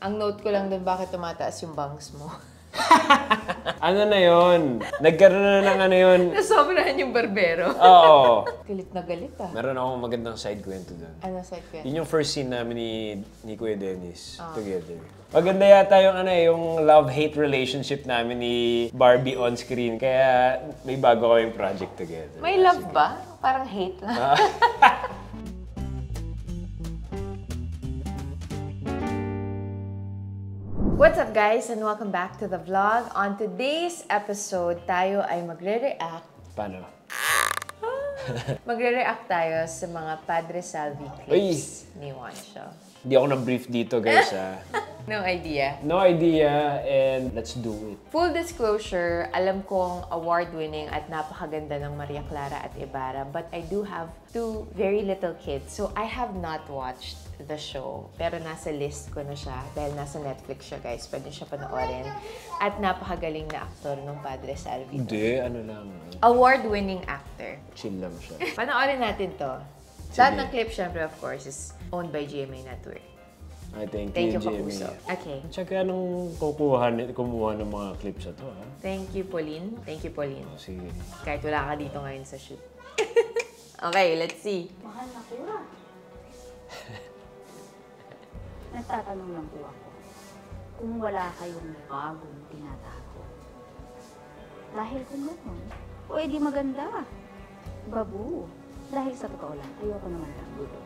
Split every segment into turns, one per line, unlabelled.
Ang note ko lang dun, bakit tumataas yung bangs mo?
Ano na yun? Nagkaroon na ng ano yun?
Nasobrahan yung barbero.
Oo.
Galit na galit ah.
Meron akong magandang side kwento doon.
Ano side kwento?
Yun yung first scene namin ni Kuya Dennis together. Maganda yata yung yung love-hate relationship namin ni Barbie on screen. Kaya may bago kaming project together.
May love ba? Parang hate lang. What's up guys and welcome back to the vlog. On today's episode, tayo ay magre-react.
Paano?
Magre-react tayo sa mga Padre Salvi clips ni Juancho.
Hindi ako na-brief dito guys
No idea.
No idea and let's do it.
Full disclosure, alam kong award-winning at napakaganda ng Maria Clara at Ibarra, but I do have two very little kids, so I have not watched the show. Pero nasa list ko na siya dahil nasa Netflix siya guys. Pwede siya panoorin. At napakagaling na aktor ng Padre Salvi.
Hindi, ano lang.
Award-winning actor.
Chill lang siya.
Panoorin natin to. Lahat ng clip, syempre, of course, is owned by GMA Network.
I thank
you,
Jimmy.
Kapuso. Okay.
Tsaka nung kumuha ng mga clips na to, ha?
Thank you, Pauline. Thank you, Pauline.
Sige.
Kahit wala ka dito ngayon sa shoot. Okay, let's see.
Mahal na kuya. Nagtatanong lang po ako kung wala kayong bagong tinatago. Dahil kung gano'n, o edi maganda. Babu. Dahil sa totoo lang, ayoko naman lang gulo.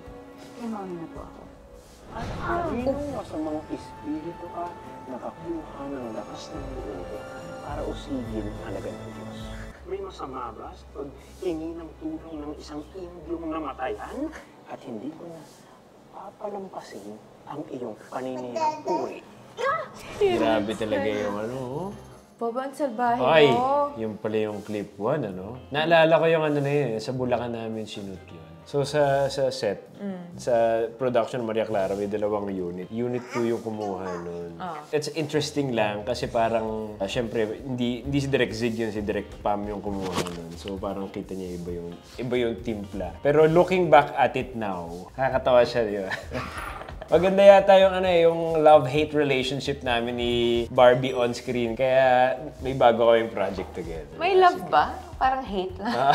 Kaya mauna na po ako.
At halinaw mo sa mga espiritu ka, nakakuha ng lakas ng loob para usigin ang halaga ng Diyos. May masama ba sa pag-hingi ng tulong ng isang Indyong namatayan? At hindi ko na papalampasin ang iyong paninirapuri.
Grabe talaga yung
Bobo, ang salbahe
Ay,
mo.
yung pala yung clip 1, ano? Naalala ko yung ano na yun, sa Bulacan namin sinut yun. So sa set, sa production Maria Clara, may dalawang unit. Unit 2 yung kumuha nun. It's interesting lang kasi parang, syempre, hindi si Direk Zig yun, si Direk Pam yung kumuha nun. So parang kita niya iba yung timpla. Pero looking back at it now, nakakatawa siya, di ba? Maganda yata yung love-hate relationship namin ni Barbie on screen. Kaya may bago kaming project together.
May love ba? Parang hate lang.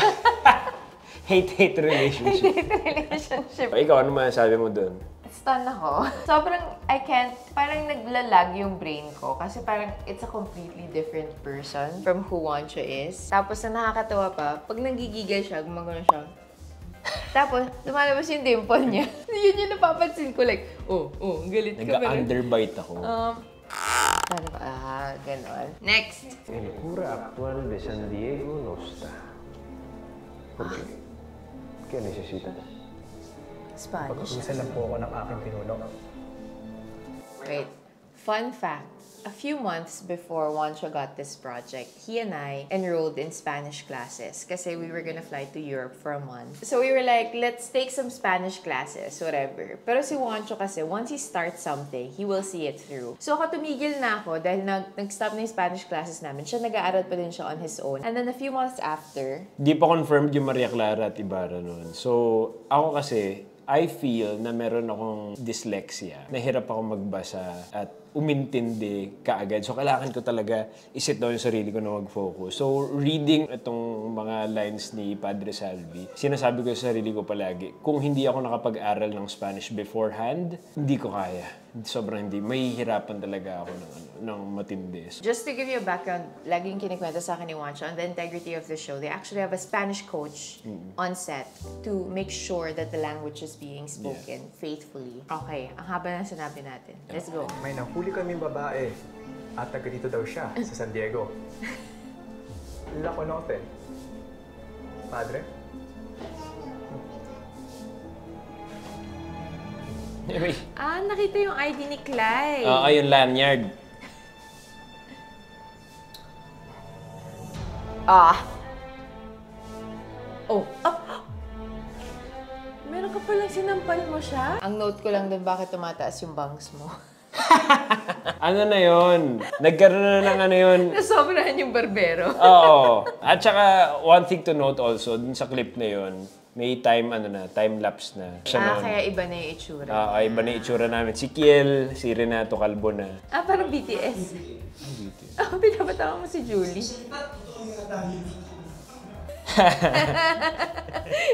Hate relationship.
Relationship.
Ikaw, ano masasabi mo dun?
Stun ako. Sobrang, I can't, parang naglalag yung brain ko kasi parang it's a completely different person from who Juancho is. Tapos na nakakatawa pa, pag nanggigigil siya, gumagano siya. Tapos, lumalabas yung dimple niya. Yun yung napapansin ko, like, ang galit ka ba?
Nag-underbite ako.
Ano ba? Ganon. Next!
El cura actual de San Diego no está. ¿Por qué? ¿Qué necesitas?
Spanish.
Pag-uusal lang po ako ng aking pinuno.
Wait. Fun fact. A few months before Juancho got this project, he and I enrolled in Spanish classes kasi we were gonna fly to Europe for a month. So we were like, let's take some Spanish classes, whatever. Pero si Juancho kasi, once he starts something, he will see it through. So ako tumigil na ako dahil nag-stop na yung Spanish classes namin. Siya nag-aaral pa din siya on his own. And then a few months after...
Di pa confirmed yung Maria Clara at Ibarra noon. So, ako kasi, I feel na meron akong dyslexia. Nahirap ako magbasa at umintindi kaagad. So, kailangan ko talaga isit down yung sarili ko na mag-focus. So, reading itong mga lines ni Padre Salvi, sinasabi ko sa sarili ko palagi, kung hindi ako nakapag-aral ng Spanish beforehand, hindi ko kaya. Sobrang hindi. Mahihirapan talaga ako ng matindi.
Just to give you a background, laging kinikwento sa akin ni Juancho, on the integrity of the show, they actually have a Spanish coach on set to make sure that the language is being spoken faithfully. Okay, ang haba na sinabi natin. Let's go.
May nahuli kaming babae at taga dito daw siya sa San Diego. La conoce. Padre?
Nakita yung ID ni Clyde.
Oo, yung lanyard.
Meron ka palang sinampal mo siya? Ang note ko lang dun, bakit tumataas yung bangs mo?
Ano na yun? Nagkaroon na ng ano yun?
Nasobrahan yung barbero.
Oo. At saka, one thing to note also, dun sa clip na yun, May time lapse na. Siya noon.
Kaya iba na yung itsura.
Iba na yung itsura namin. Si Kiel, si Renato Calvo na.
Parang BTS. Pinapatawa mo si Julie.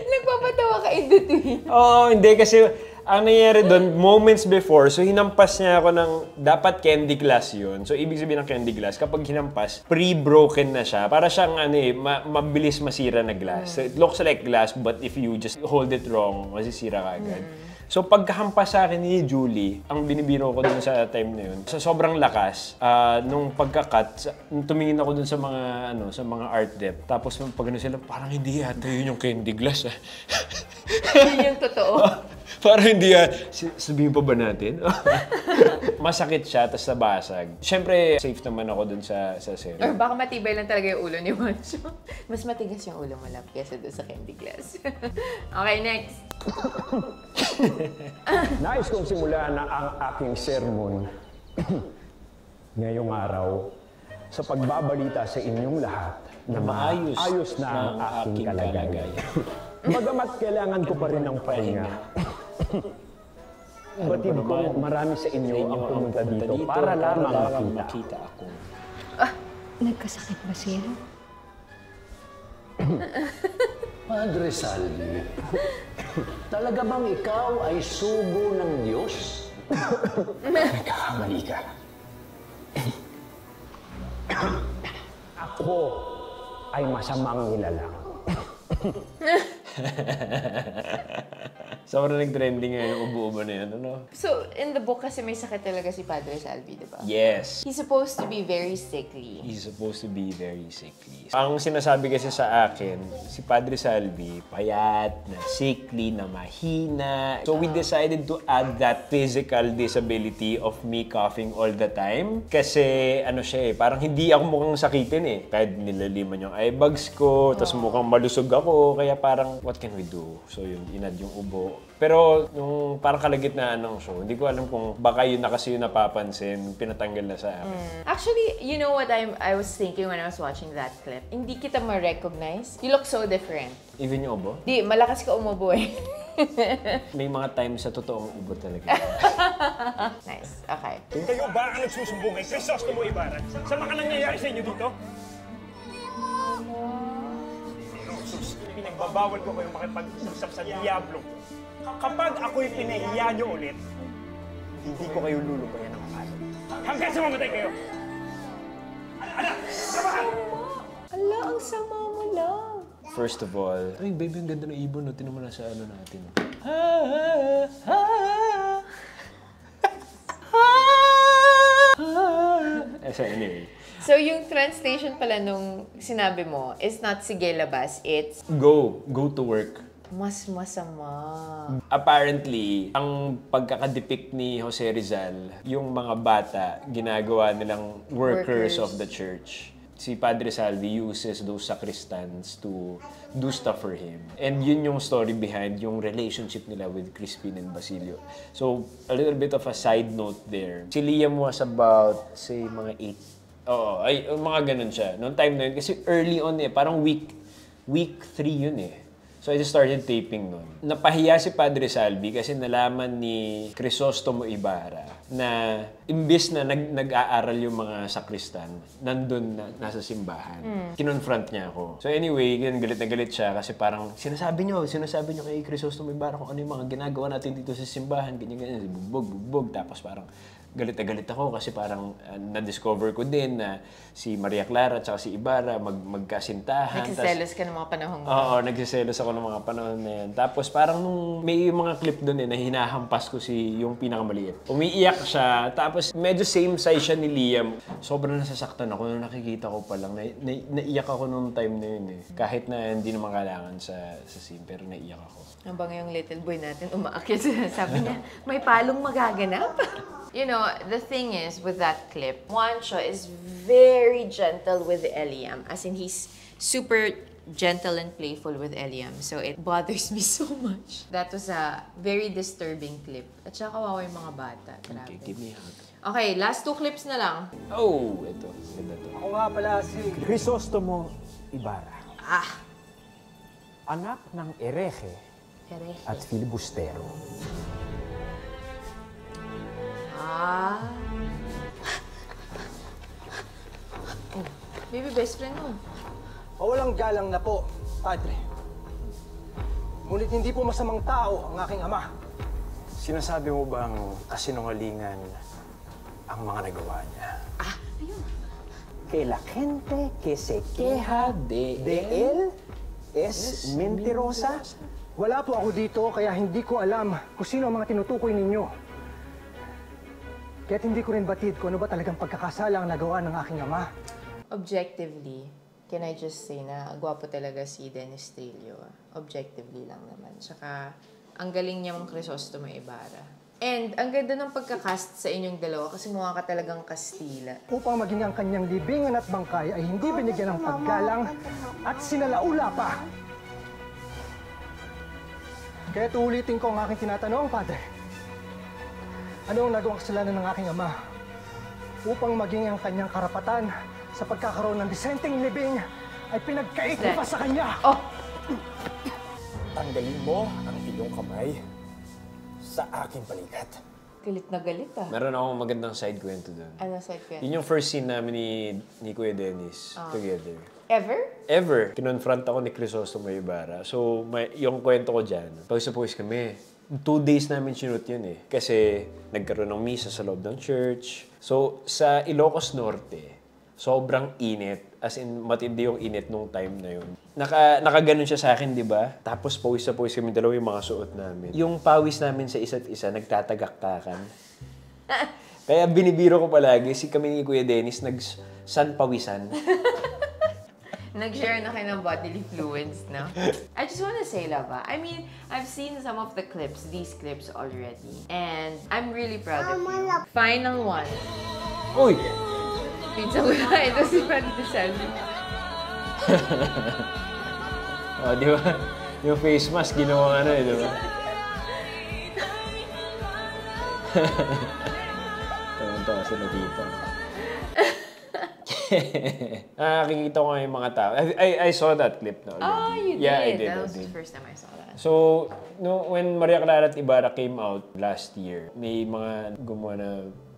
Nagpapatawa ka in between.
Oo, hindi kasi ang nangyayari doon, moments before, so hinampas niya ako ng, dapat candy glass yun. So, ibig sabihin ng candy glass, kapag hinampas, pre-broken na siya. Para siyang, mabilis masira na glass. So, it looks like glass, but if you just hold it wrong, masisira ka agad. So, pagkahampas sa akin ni Julie, ang binibiro ko dun sa time na yun, sa sobrang lakas, nung pagka-cut, tumingin ako dun sa mga, sa mga art dep. Tapos, pag sila, parang hindi yata yun yung candy glass,
Yun yung totoo.
Parang hindi sabihin pa ba natin? Masakit siya, tapos nabasag. Siyempre, safe naman ako dun sa set.
Or baka matibay lang talaga yung ulo ni Wancho. Mas matigas yung ulo mo lang kesa dun sa candy glass. Okay, next.
Nais kong simulan na ang aking sermon ngayong araw sa pagbabalita sa inyong lahat na maayos na ang aking kalagayan. Bagamat kailangan ko pa rin ng pahinga. Batid ko marami sa inyo ang pumunta dito para lamang makita ako.
Nagkasakit ba siya?
Padre Salvi, talaga bang ikaw ay sugo ng Diyos?
Nagkakamali ka. Ako ay masamang nilalang.
Sobrang nag-trending nga yung ubo-ubo na yun,
So, in the book kasi may sakit talaga si Padre Salvi, di ba?
Yes.
He's supposed to be very sickly.
He's supposed to be very sickly. Ang sinasabi kasi sa akin, si Padre Salvi, payat, na sickly, na mahina. So we decided to add that physical disability of me coughing all the time. Kasi parang hindi ako mukhang sakitin eh. Kahit nilaliman yung eye bags ko, tapos mukhang malusog ako. Kaya parang, what can we do? So yun, inad yung ubo. Pero yung parang kalagitnaan ng show, hindi ko alam kung baka yun na kasi yung napapansin, pinatanggal na sa akin.
Actually, you know what I was thinking when I was watching that clip? Hindi kita ma-recognize. You look so different.
Even yung ubo?
Di, malakas ka umubo eh.
May mga times sa totoong ubo talaga.
Nice. Okay.
Kayo ba ang nagsusumbong kay Crisostomo Ibarra sa mga nangyayari sa inyo dito? Sus, pinagbabawal ko kayong makipag-usap sa Diablo. Kapag ako'y pinahiya nyo ulit, hindi ko kayo lulubayan ng palo. Hanggang sa mamatay kayo! Ala! Samahan!
Ala, ang sama mo lang.
First of all, ay baby, ang ganda ng ibon, no? Tinan mo na sa natin. So anyway.
So, yung translation pala nung sinabi mo is not sige labas, it's
Go to work.
mas masama.
Apparently, ang pagkakadepict ni Jose Rizal, yung mga bata, ginagawa nilang workers of the church. Si Padre Salvi uses those sacristans to do stuff for him. And yun yung story behind yung relationship nila with Crispin and Basilio. So, a little bit of a side note there. Si Liam was about, say, mga 8. Oo, ay, mga ganun siya. Noong time na yun, kasi early on parang week 3 yun eh. So I just started taping nun. Napahiya si Padre Salvi kasi nalaman ni Crisostomo Ibarra na imbis na nag-aaral yung mga sakristan, nandun na, nasa simbahan. Kinonfront niya ako. So anyway, galit na galit siya kasi parang sinasabi niyo kay Crisostomo Ibarra kung ano yung mga ginagawa natin dito sa simbahan, ganyan, bugbog. Tapos parang galit na galit ako kasi parang na-discover ko din na si Maria Clara at si Ibarra magkasintahan.
Nagsiselos ka ng mga panahon mo.
Oo, nagsiselos ako ng mga panahon na yan. Tapos parang nung may mga clip doon na hinahampas ko yung pinakamaliit. Umiiyak siya, tapos medyo same size siya ni Liam. Sobrang nasasaktan ako nung nakikita ko pa lang. Naiyak ako nung time na yun eh. Kahit na hindi naman kailangan sa scene, pero naiyak ako.
Habang yung little boy natin umaakyat, sabi niya, may palong magaganap. You know, the thing is, with that clip, Wancho is very gentle with Eliam. As in, he's super gentle and playful with Eliam. So, it bothers me so much. That was a very disturbing clip. At saka kawawa yung mga bata. Grabe.
Okay, give me a hug.
Okay, last 2 clips na lang.
Oh, ito. Ganda to.
Ako nga pala si Crisostomo Ibarra.
Anak ng Ereje
Hereje.
at filibustero.
Ah. Oh, baby best friend mo.
Mawalang galang na po, Padre. Ngunit hindi po masamang tao ang aking ama.
Sinasabi mo bang kasinungalingan ang mga nagawa niya? Que la gente que se queja de él es mentirosa?
Wala po ako dito, kaya hindi ko alam kung sino ang mga tinutukoy ninyo. Kaya't hindi ko rin batid kung ano ba talagang pagkakasala ang nagawa ng aking ama.
Objectively, can I just say na gwapo talaga si Dennis Trillo. Objectively lang naman. Tsaka, ang galing niya mong Crisostomo Ibarra. And ang ganda ng pagkakast sa inyong dalawa kasi mukha ka talagang Kastila.
Upang maging ang kanyang libingan at bangkay ay hindi binigyan ng paggalang at sinalaula pa. Kaya't ulitin ko ang aking tinatanong, Padre. Ano ang nagawang kasalanan ng aking ama upang maging ang kanyang karapatan sa pagkakaroon ng disenteng libing ay pinagkait mo pa sa kanya?
Oh!
Tanggalin mo ang iyong kamay sa aking balikat.
Galit na galit ah.
Meron akong magandang side kwento doon.
Ano side ko yan?
Yun yung first scene namin ni Kuya Dennis together.
Ever?
Ever. Kinonfront ako ni Crisostomo Ibarra. So, yung kwento ko dyan, pawis kami. 2 days namin sinut yun eh. Kasi nagkaroon ng misa sa loob ng church. So, sa Ilocos Norte, sobrang init. As in, matindi yung init nung time na yun. Nakaganon siya sa akin, di ba? Tapos pawis na pawis kami dalawa yung mga suot namin. Yung pawis namin sa isa't isa, nagtatagaktakan. Kaya binibiro ko palagi, kami ni Kuya Dennis, nag-sanpawisan.
Nag-share na kayo ng bodily fluids, no? I just want to say, Lava, I mean, I've seen some of the clips, these clips already. And I'm really proud of you. Final one.
Uy!
Pizza ko na. Ito si Padre Salvi.
Oh, di ba? Yung face mask, ginawang ano eh, di ba? Tawang-tawa sila dito. Nakikita ko nga yung mga tao. I saw that clip na already.
Oh, you did?
Yeah, I did.
That was the first time I saw that.
So, when Maria Clara at Ibarra came out last year, may mga gumawa na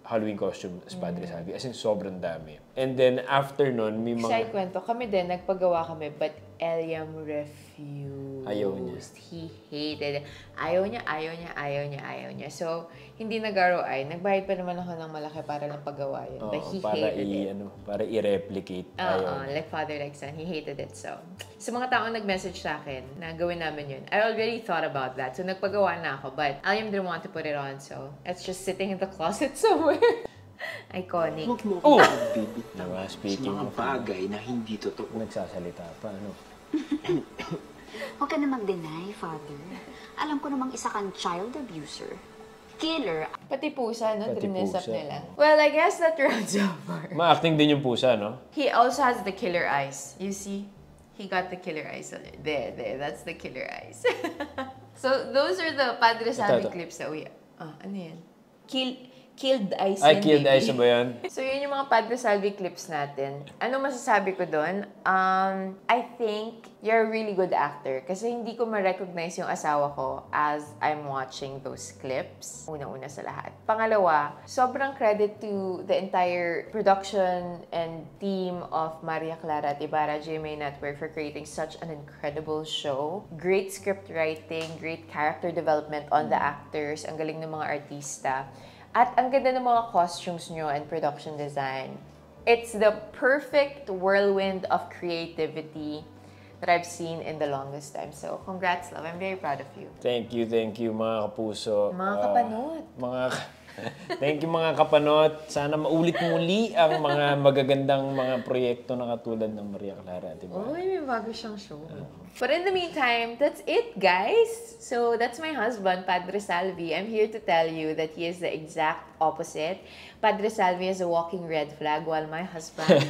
Halloween costume as Padre Salvi. As in, sobrang dami. And then, after nun, may mga...
Side kwento, kami din, nagpagawa kami, but Eliam refused.
Ayaw niya.
He hated it. Ayaw niya. So, hindi nag-ROI. Nagbayad pa naman ako ng malaki para lang pagawa yun. But he hated it.
Para i-replicate.
Like father, like son. He hated it. So, sa mga taong nag-message sa akin na gawin namin yun, I already thought about that. So, nagpagawa na ako. But Eliam didn't want to put it on. So, it's just sitting in the closet somewhere. Iconic.
Huwag mo akong pagbibit
Diba?
sa
Speaking
mga
of...
bagay na hindi totoo.
Nagsasalita pa, ano?
Huwag ka na mag-deny, Father. Alam ko namang isa kang child abuser. Killer.
Pati pusa, no?
Pati
Dress up
pusa.
nila. Well, I guess that rounds up our...
Ma-acting din yung pusa, no?
He also has the killer eyes. You see? He got the killer eyes. There. That's the killer eyes. So, those are the Padre Salvi
Ito.
clips that we... ano yan? Killed eyes
Ay,
yan,
killed
baby.
eyes na ba yan?
So, yun yung mga Padre Salvi clips natin. Ano masasabi ko doon? I think you're a really good actor. Kasi hindi ko ma-recognize yung asawa ko as I'm watching those clips. Una-una sa lahat. Pangalawa, sobrang credit to the entire production and team of Maria Clara at Ibarra GMA Network for creating such an incredible show. Great script writing, great character development on the actors. Ang galing ng mga artista. At ang ganda ng mga costumes nyo and production design. It's the perfect whirlwind of creativity that I've seen in the longest time. So, congrats, love. I'm very proud of you.
Thank you, mga kapuso.
Mga kapanot.
Thank you, mga kapanot. Sana maulit muli ang mga magagandang mga proyekto na katulad ng Maria Clara, diba?
Uy, may bago siyang show. But in the meantime, that's it, guys. So, that's my husband, Padre Salvi. I'm here to tell you that he is the exact opposite. Padre Salvi is a walking red flag, while my husband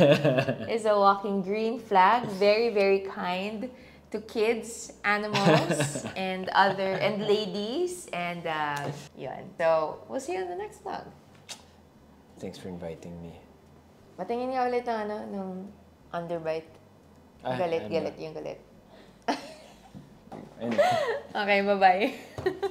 is a walking green flag. Very, very kind to kids, animals, and ladies. And, yun. So, we'll see you on the next vlog.
Thanks for inviting me.
Patingin nga ulit ng underbite. Galit yung galit.
Anyway.
Okay, bye-bye.